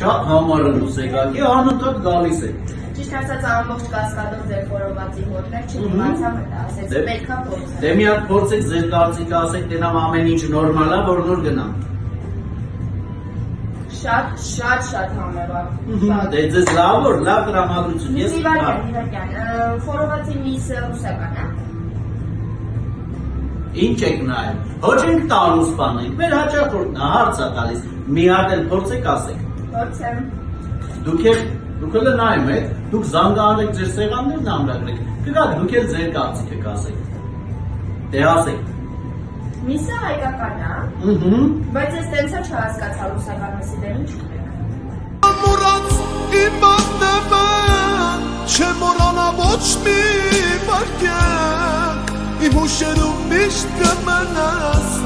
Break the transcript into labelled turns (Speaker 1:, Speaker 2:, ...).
Speaker 1: Շատ համարնուս եկաք, անընդհատ գալիս եք։
Speaker 2: Ճիշտ ասած ամբողջ կասկադով ձեր խորովածի մոտներ չդիմացավ դա, ասեց պետքա փորձել։
Speaker 1: Դե մի հատ փորձեք ձեր կարծիքը ասեք, տենամ ամեն ինչ նորմալ է, որ նոր գնամ։
Speaker 2: Շատ համեվա։
Speaker 1: Դե ձեզ լավ տրամադրություն, ես
Speaker 2: Իվարկյան, խորովածի միսը ռուսական է։
Speaker 1: Ինչ եք նայում, ոչ ենք տալու սպանենք, մեր հաճախորդն է, հարց է տալիս, մի հատ էլ փորձեք ասեք։
Speaker 2: Փորձեմ։
Speaker 1: Դուք էլ նայում եք, դուք զանգահարեք ձեր սեղաններն ամրագրեք, կգաք դուք էլ ձեր կարծիքը կասեք։ Դե ասեք։
Speaker 2: Միսը հայկական է, բայց ես տենցա չհասկացա ռուսական միսի դեմ ինչ կրեք։
Speaker 3: Մուրած իմ բաննևը, չեմ որանա ոչ մի բարգեք, իմ հուշերում միշտ կմնաս